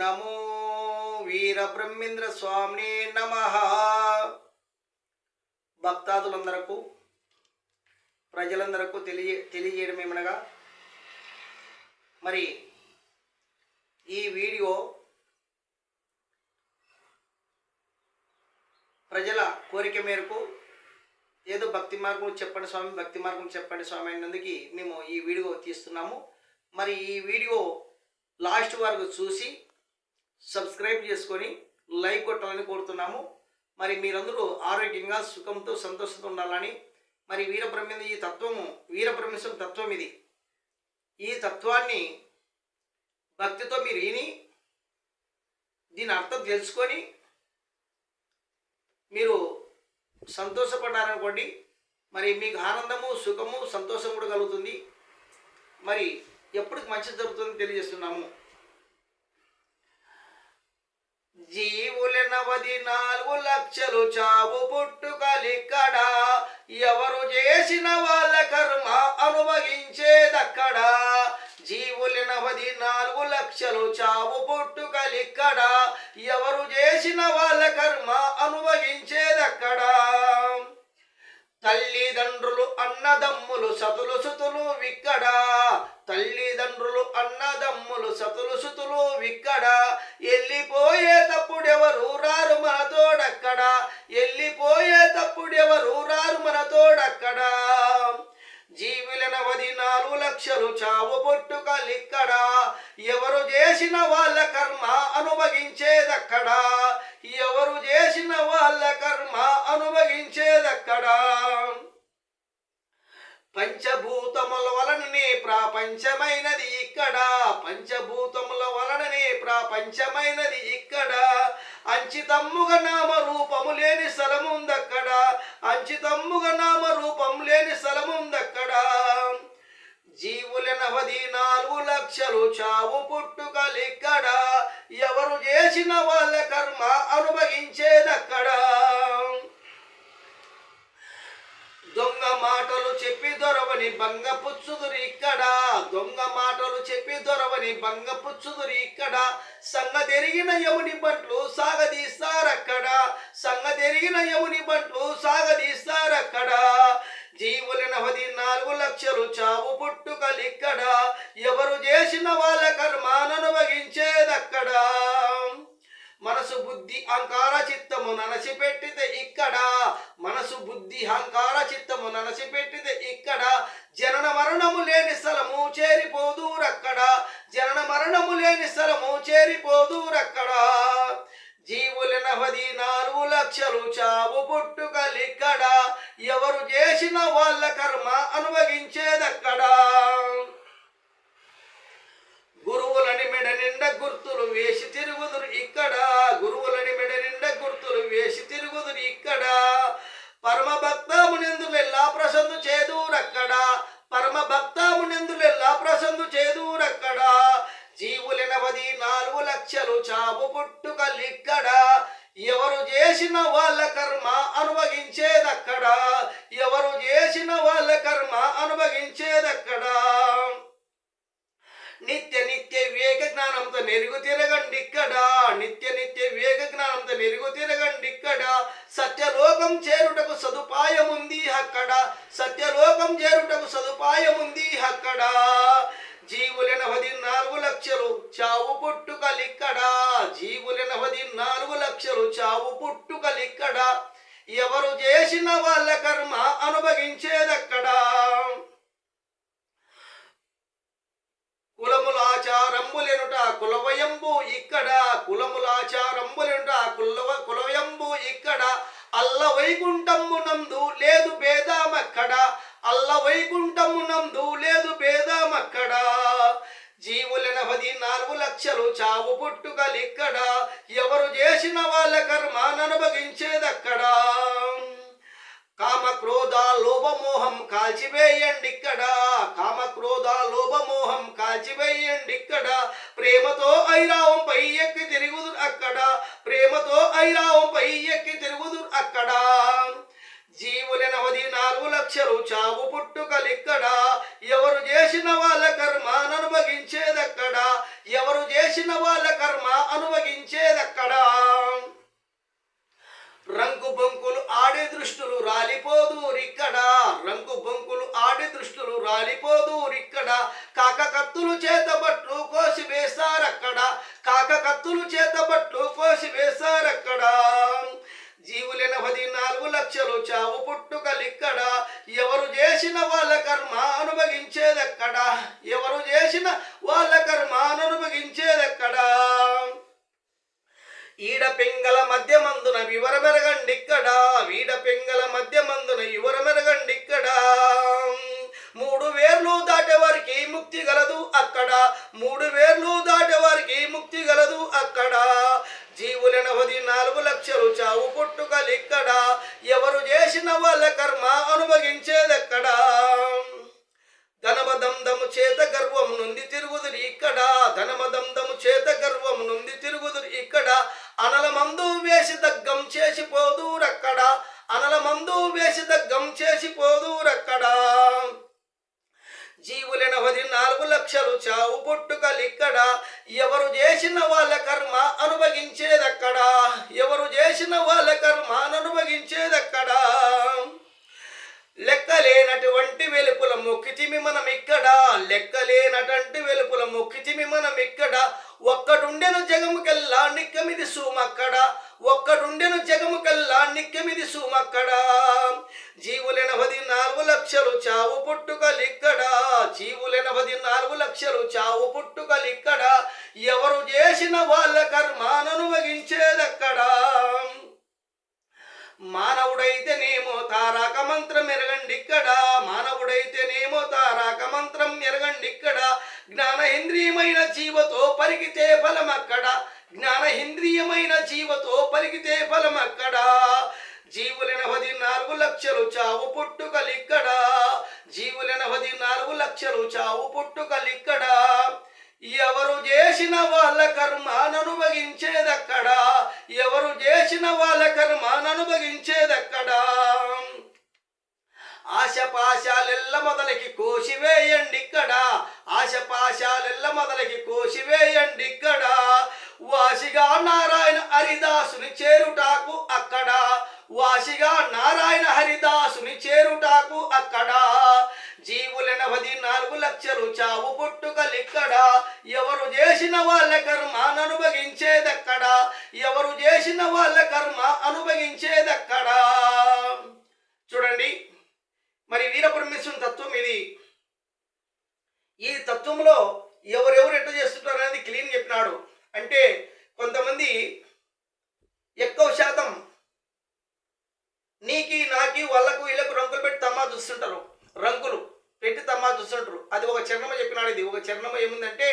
నమో వీరబ్రహ్మేంద్ర స్వామినే నమః. భక్తాదులందరకు ప్రజలందరకు తెలియజేయడం ఏమనగా, మరి ఈ వీడియో ప్రజల కోరిక మేరకు ఏదో భక్తి మార్గం చెప్పండి స్వామి, భక్తి మార్గం చెప్పండి స్వామి అయినందుకు మేము ఈ వీడియో తీస్తున్నాము. మరి ఈ వీడియో లాస్ట్ వరకు చూసి సబ్స్క్రైబ్ చేసుకొని లైక్ కొట్టాలని కోరుతున్నాము. మరి మీరందరూ ఆరోగ్యంగా సుఖంతో సంతోషంతో ఉండాలని, మరి వీరబ్రహ్మేంద్ర ఈ తత్వము వీరబ్రహ్మేశ్వర తత్వం ఇది. ఈ తత్వాన్ని భక్తితో మీరు విని దీని అర్థం తెలుసుకొని మీరు సంతోషపడ్డారనుకోండి, మరి మీకు ఆనందము సుఖము సంతోషం కూడా కలుగుతుంది. మరి ఎప్పటికి మంచి జరుగుతుందని తెలియజేస్తున్నాము. జీవుల 44 లక్షలు చావు పుట్టుకలిక్కడ, ఎవరు చేసిన వాళ్ళ కర్మ అనుభవించేదక్కడ. జీవుల 44 లక్షలు చావు పుట్టుకలిక్కడ, ఎవరు చేసిన వాళ్ళ కర్మ అనుభవించేదక్కడ. తల్లిదండ్రులు అన్నదమ్ములు సతులు సుతులు విక్కడ, తల్లిదండ్రులు అన్నదమ్ములు సతులు సుతులు విక్కడ. వెళ్ళిపోయేటప్పుడెవరు రారు మనతోడక్కడ, వెళ్ళిపోయేటప్పుడెవరు రారు మనతోడక్కడ. జీవుల 44 లక్షలు చావు పుట్టుకలిక్కడ, ఎవరు చేసిన వాళ్ళ కర్మ అనుభవించేదక్కడ, ఎవరు చేసిన వాళ్ళ కర్మ అనుభవించేదక్కడ. పంచభూతముల వలననే ప్రపంచమైనది ఇక్కడ, పంచభూతముల వలననే ప్రపంచమైనది ఇక్కడ. అంచితమ్ముగా నామ రూపము లేని స్థలముందక్కడ, అంచితమ్ముగా నామ రూపం లేని స్థలముందక్కడ. జీవుల 44 లక్షలు చావు పుట్టుకలిక్కడ, ఎవరు చేసిన వాళ్ళ కర్మ అనుభవించేదక్కడ. దొంగ మాటలు చెప్పి దొరవని భంగపుచ్చుదురు ఇక్కడ, దొంగ మాటలు చెప్పి దొరవని భంగపుచ్చుదురు ఇక్కడ. సంగతెరిగిన యముని బంట్లు సాగదీస్తారక్కడ, సంగతెరిగిన యముని బంట్లు సాగదీస్తారక్కడ. జీవుల 44 లక్షలు చావు పుట్టుకలిక్కడ, ఎవరు చేసిన వాళ్ళ కర్మాను అనుభవించేదక్కడ. మనసు బుద్ధి అహంకార చిత్తము ననసిపెట్టితే ఇక్కడ, మనసు బుద్ధి అహంకార చిత్తము ననసిపెట్టితే ఇక్కడ. జనన మరణము లేని స్థలము చేరిపోదూరక్కడ, జనన మరణము లేని స్థలము చేరిపోదూరక్కడ. జీవుల 44 లక్షలు చావు పుట్టుకలిక్కడ, ఎవరు చేసిన వాళ్ళ కర్మ అనుభవించేదక్కడ. గురువులని మెడ నిండా గుర్తులు వేసి తిరుగుదురు ఇక్కడ, గురువులని మెడ నిండా గుర్తులు వేసి తిరుగుదురు ఇక్కడ. పరమ భక్తమునెందులెల్లా ప్రసందు చేదూరక్కడ, పరమ భక్తమునెందులెల్లా ప్రసందు చేదూరక్కడ. జీవుల 44 లక్షలు చావు పుట్టుకలిక్కడ, ఎవరు చేసిన వాళ్ళ కర్మ అనుభవించేదక్కడ, ఎవరు చేసిన వాళ్ళ కర్మ అనుభవించేదక్కడ. నిత్య నిత్య వివేక జ్ఞానంతో నెరుగు తిరగండి ఇక్కడ, నిత్య నిత్య వివేక జ్ఞానంతో నెరుగు తిరగండి ఇక్కడ. సత్యలోకం చేరుటకు సదుపాయముంది అక్కడ, సత్యలోకం చేరుటకు సదుపాయముంది అక్కడ. జీవుల 44 లక్షలు చావు పుట్టుకలిక్కడ, జీవుల 44 లక్షలు చావు పుట్టుకలిక్కడ. ఎవరు చేసిన వాళ్ళ కర్మ అనుభవించేదక్కడ. కులములాచారంబులెనుట కులవయంబు ఇక్కడ, కులములాచారంబులెనుట కులవయంబు ఇక్కడ. అల్ల వైకుంఠమునందు లేదు భేదమక్కడ, అల్ల వైకుంఠమునందు లేదు భేదమక్కడ. జీవుల 44 లక్షలు చావు పుట్టుకలిక్కడ, ఎవరు చేసిన వాళ్ళ కర్మాను అనుభవించేదక్కడ. కామ క్రోధ లోభమోహం కాల్చివేయండి ఇక్కడ, కామ క్రోధ లోభమోహం కాల్చివేయండి ఇక్కడ. ప్రేమతో ఐరావంపై ఎక్కి తిరుగుదురు అక్కడ, ప్రేమతో ఐరావంపై ఎక్కి తిరుగుదురు అక్కడ. జీవుల 44 లక్షలు చావు పుట్టుకలిక్కడ, ఎవరు చేసిన వాళ్ళ కర్మాను అనుభవించేదక్కడ, ఎవరు చేసిన చేసిన వాళ్ళ కర్మ అనుభవించేదెక్కడా రంగు బొంకులు ఆడే దృష్టులు రాలిపోదూరిక్కడ రంగు బొంకులు ఆడే దృష్టులు రాలిపోదూరిక్కడ కాక కత్తులు చేతబట్లు కోసి వేస్తారక్కడ కాక కత్తులు చేతబట్లు కోసి వేస్తారక్కడ జీవులైన 14 లక్షలు చావు పుట్టుకలిక్కడ ఎవరు చేసిన వాళ్ళ కర్మ అనుభవించేదెక్కడ ఎవరు చేసిన వాళ్ళ కర్మ అనుభవించేదెక్కడా ఈడ పింగళ మధ్య మందున వివరమెరగండిక్కడ వీడ పింగళ మధ్య మందున వివరమెరగండిక్కడ 3 వేర్లు దాటేవారికి ముక్తి గలదు అక్కడ 3 వేర్లు దాటేవారికి ముక్తి గలదు అక్కడ జీవులైన 14 లక్షలు చావు పుట్టుకలిక్కడ ఎవరు చేసిన వాళ్ళ కర్మ అనుభవించేదెక్కడ ధనమదందము చేత గర్వం నుండి తిరుగుదురు ఇక్కడ ధనమదందము చేత గర్వం నుండి తిరుగుదురు ఇక్కడ అనల మందు వేసి దగ్గం చేసిపోదూరక్కడ అనల మందు వేసి దగ్గం చేసిపోదూరక్కడ జీవులైన 14 లక్షలు చావు పుట్టుకలిక్కడ ఎవరు చేసిన వాళ్ళ కర్మ అనుభవించేదక్కడ ఎవరు చేసిన వాళ్ళ కర్మ అనుభవించేదక్కడ లెక్కలేనటువంటి వెలుపుల మొక్కితిమి మనం ఇక్కడ లెక్కలేనటువంటి వెలుపుల మొక్కితిమి మనం ఇక్కడ ఒక్కడుండెను జగముకెల్లా నిక్కమిది సూమక్కడ ఒక్కడుండెను జగముకెల్లా నిక్కమిది సూమక్కడ జీవులైన 14 లక్షలు చావు పుట్టుకలిక్కడ జీవులైన 14 లక్షలు చావు పుట్టుకలిక్కడ ఎవరు చేసిన వాళ్ళ కర్మ అనుభవించేదెక్కడా మానవుడైతేనేమో తారక మంత్రం ఎరగండిక్కడ మానవుడైతేనేమో తారక మంత్రం ఎరగండిక్కడ జ్ఞానేంద్రియమైన జీవతో పలికితే ఫలమక్కడ జ్ఞానేంద్రియమైన జీవతో పలికితే ఫలమక్కడ జీవులైన 14 లక్షలు చావు పుట్టుకలిక్కడ జీవులైన 14 లక్షలు చావు పుట్టుకలిక్కడ ఎవరు చేసిన వాళ్ళ కర్మ అనుభవించేదెక్కడా ఎవరు చేసిన వాళ్ళ కర్మ అనుభవించేదెక్కడా ఆశపాశాలెల్ల మొదలకి కోసివేయండిక్కడ ఆశపాశాలెల్ల మొదలకి కోసివేయండిక్కడ వాసిగా నారాయణ హరిదాసుని చేరుటాకు అక్కడ వాసిగా నారాయణ హరిదాసుని చేరుటాకు అక్కడ జీవులైన 14 లక్షలు చావు పుట్టుకలిక్కడ ఎవరు చేసిన వాళ్ళ కర్మ అనుభవించేదెక్కడ ఎవరు చేసిన వాళ్ళ కర్మ అనుభవించేదెక్కడా చూడండి మరి వీరబ్రహ్మేశ్వరుని తత్వం ఇది ఈ తత్వంలో ఎవరెవరు ఎట్లా చేస్తుంటారు అనేది క్లీన్ చెప్పినాడు అంటే కొంతమంది ఎక్కువ శాతం నీకి నాకి వాళ్ళకు వీళ్ళకు రంగులు పెట్టి తమ్మా చూస్తుంటారు రంగులు పెట్టి తమ్మా చూస్తుంటారు అది ఒక చరణమ చెప్పినాడు ఇది ఒక చరణమ ఏముందంటే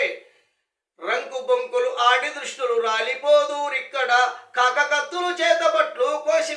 రంగు బొంకులు ఆడి దృష్టులు రాలిపోదూరిక్కడ కాక కత్తులు చేతబట్లు కోసి